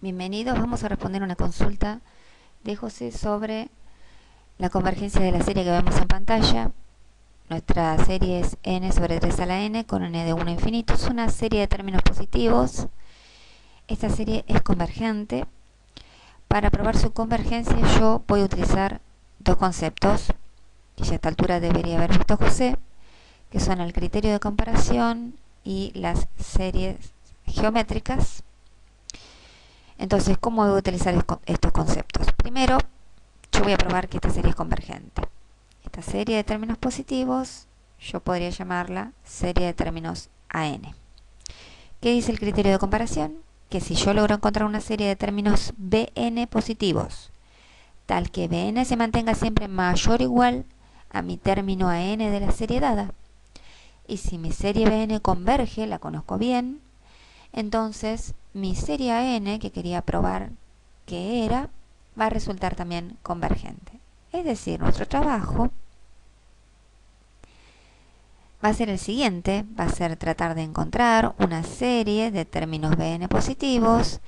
Bienvenidos, vamos a responder una consulta de José sobre la convergencia de la serie que vemos en pantalla. Nuestra serie es n sobre 3 a la n con n de 1 a infinito. Es una serie de términos positivos. Esta serie es convergente. Para probar su convergencia yo voy a utilizar dos conceptos que ya a esta altura debería haber visto José, que son el criterio de comparación y las series geométricas. Entonces, ¿cómo voy a utilizar estos conceptos? Primero, yo voy a probar que esta serie es convergente. Esta serie de términos positivos, yo podría llamarla serie de términos AN. ¿Qué dice el criterio de comparación? Que si yo logro encontrar una serie de términos Bn positivos, tal que Bn se mantenga siempre mayor o igual a mi término AN de la serie dada, y si mi serie Bn converge, la conozco bien, entonces mi serie AN, que quería probar que era, va a resultar también convergente. Es decir, nuestro trabajo va a ser el siguiente, va a ser tratar de encontrar una serie de términos Bn positivos,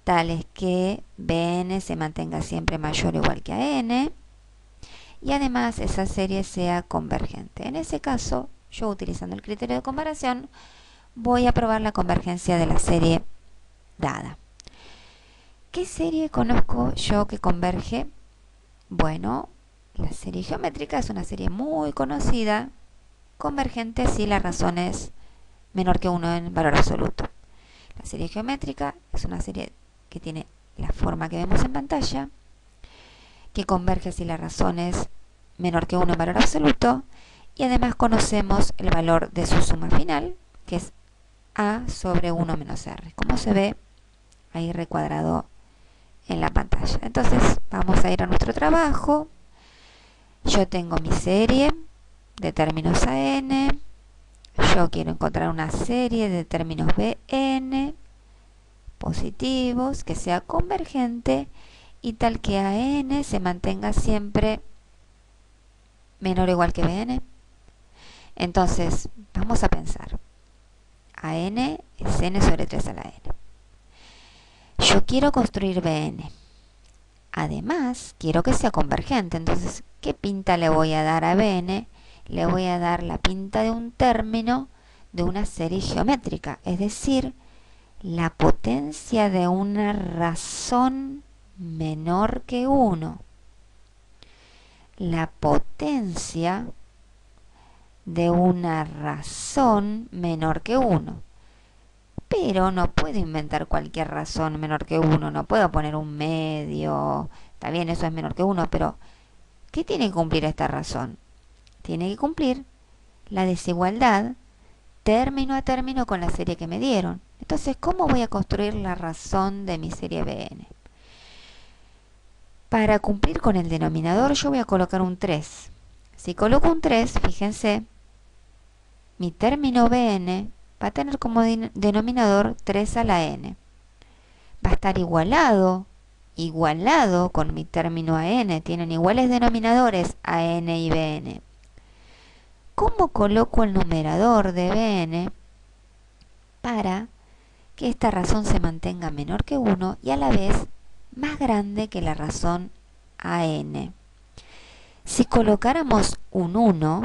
tales que Bn se mantenga siempre mayor o igual que AN, y además esa serie sea convergente. En ese caso, yo utilizando el criterio de comparación, voy a probar la convergencia de la serie dada. ¿Qué serie conozco yo que converge? Bueno, la serie geométrica es una serie muy conocida, convergente si la razón es menor que 1 en valor absoluto. La serie geométrica es una serie que tiene la forma que vemos en pantalla, que converge si la razón es menor que 1 en valor absoluto, y además conocemos el valor de su suma final, que es a sobre 1 menos r, como se ve ahí recuadrado en la pantalla. Entonces vamos a ir a nuestro trabajo. Yo tengo mi serie de términos AN, yo quiero encontrar una serie de términos Bn positivos que sea convergente y tal que AN se mantenga siempre menor o igual que Bn. Entonces vamos a pensar, AN es n sobre 3 a la n. Yo quiero construir Bn. Además, quiero que sea convergente. Entonces, ¿qué pinta le voy a dar a Bn? Le voy a dar la pinta de un término de una serie geométrica, es decir, la potencia de una razón menor que 1. La potencia de una razón menor que 1. Pero no puedo inventar cualquier razón menor que 1, no puedo poner un medio, está bien, eso es menor que 1, pero ¿qué tiene que cumplir esta razón? Tiene que cumplir la desigualdad término a término con la serie que me dieron. Entonces, ¿cómo voy a construir la razón de mi serie Bn? Para cumplir con el denominador yo voy a colocar un 3. Si coloco un 3, fíjense, mi término Bn va a tener como denominador 3 a la n. Va a estar igualado con mi término AN. Tienen iguales denominadores AN y Bn. ¿Cómo coloco el numerador de Bn para que esta razón se mantenga menor que 1 y a la vez más grande que la razón AN? Si colocáramos un 1,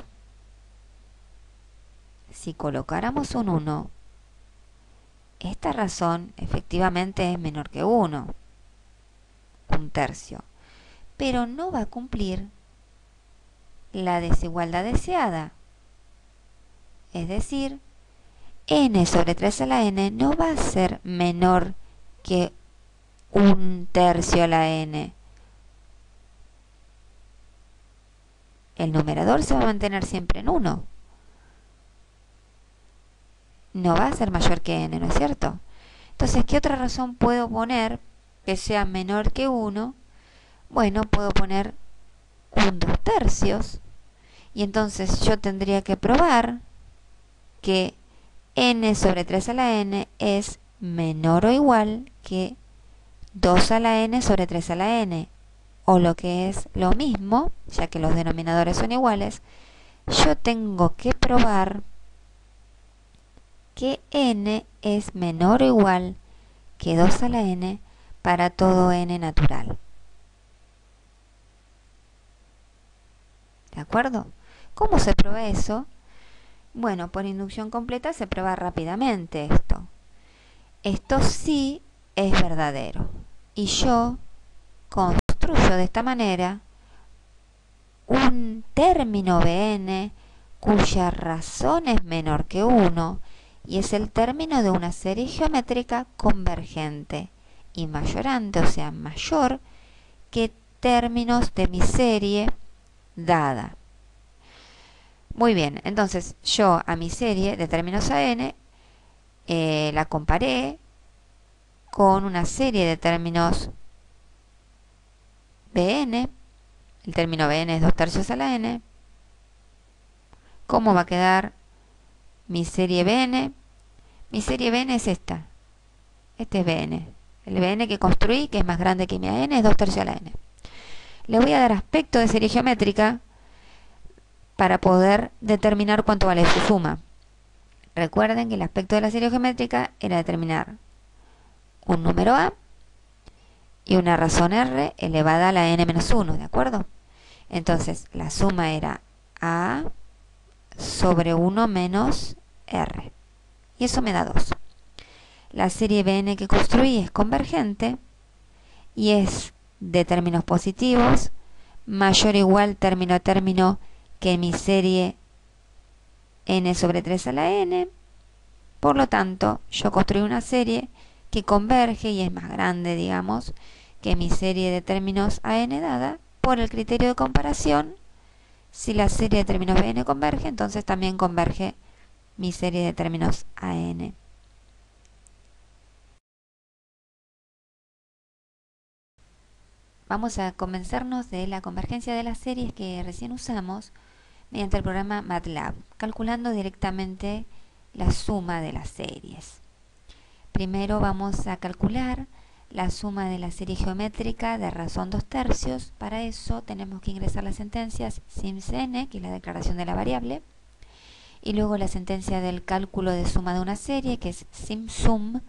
esta razón efectivamente es menor que 1, un tercio, pero no va a cumplir la desigualdad deseada. Es decir, n sobre 3 a la n no va a ser menor que un tercio a la n. El numerador se va a mantener siempre en 1. No va a ser mayor que n, ¿no es cierto? Entonces, ¿qué otra razón puedo poner que sea menor que 1? Bueno, puedo poner un 2 tercios. Y entonces yo tendría que probar que n sobre 3 a la n es menor o igual que 2 a la n sobre 3 a la n. O lo que es lo mismo, ya que los denominadores son iguales, yo tengo que probar que n es menor o igual que 2 a la n para todo n natural. ¿De acuerdo? ¿Cómo se prueba eso? Bueno, por inducción completa se prueba rápidamente esto. Esto sí es verdadero. Y yo construyo de esta manera un término Bn cuya razón es menor que 1 y es el término de una serie geométrica convergente y mayorante, o sea, mayor que términos de mi serie dada. Muy bien, entonces yo a mi serie de términos a n la comparé con una serie de términos Bn. El término Bn es 2 tercios a la n. ¿Cómo va a quedar mi serie Bn? Mi serie Bn es esta. Este es Bn. El Bn que construí, que es más grande que mi an, es 2 tercios a la n. Le voy a dar aspecto de serie geométrica para poder determinar cuánto vale su suma. Recuerden que el aspecto de la serie geométrica era determinar un número a y una razón r elevada a la n menos 1, ¿de acuerdo? Entonces, la suma era a sobre 1 menos r. Y eso me da 2. La serie Bn que construí es convergente y es de términos positivos mayor o igual término a término que mi serie n sobre 3 a la n. Por lo tanto, yo construí una serie que converge y es más grande, digamos, que mi serie de términos a n dada por el criterio de comparación. Si la serie de términos Bn converge, entonces también converge mi serie de términos a n. Vamos a convencernos de la convergencia de las series que recién usamos mediante el programa MATLAB, calculando directamente la suma de las series. Primero vamos a calcular la suma de la serie geométrica de razón 2 tercios. Para eso tenemos que ingresar las sentencias SIMS-N, que es la declaración de la variable, y luego la sentencia del cálculo de suma de una serie, que es SIMSUM,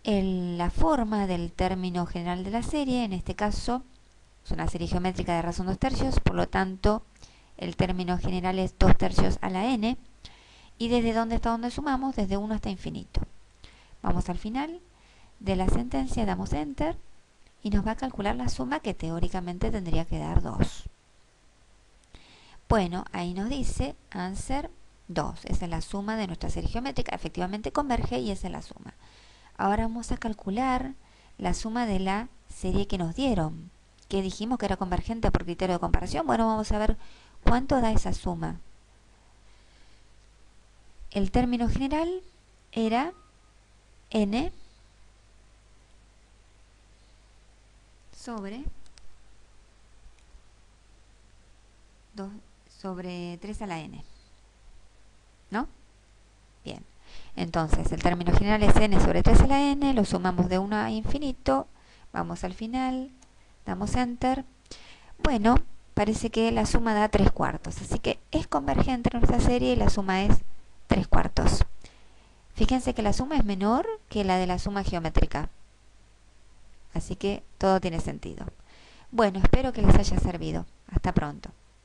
la forma del término general de la serie. En este caso es una serie geométrica de razón 2 tercios, por lo tanto el término general es 2 tercios a la n, y desde dónde hasta dónde sumamos, desde 1 hasta infinito. Vamos al final de la sentencia, damos enter y nos va a calcular la suma que teóricamente tendría que dar 2. Bueno, ahí nos dice answer 2. Esa es la suma de nuestra serie geométrica. Efectivamente converge y esa es la suma. Ahora vamos a calcular la suma de la serie que nos dieron, que dijimos que era convergente por criterio de comparación. Bueno, vamos a ver cuánto da esa suma. El término general era n sobre 2 sobre 3 a la n, ¿no? Bien, entonces el término general es n sobre 3 a la n, lo sumamos de 1 a infinito, vamos al final, damos enter. Bueno, parece que la suma da 3 cuartos, así que es convergente nuestra serie y la suma es 3 cuartos. Fíjense que la suma es menor que la de la suma geométrica, así que todo tiene sentido. Bueno, espero que les haya servido. Hasta pronto.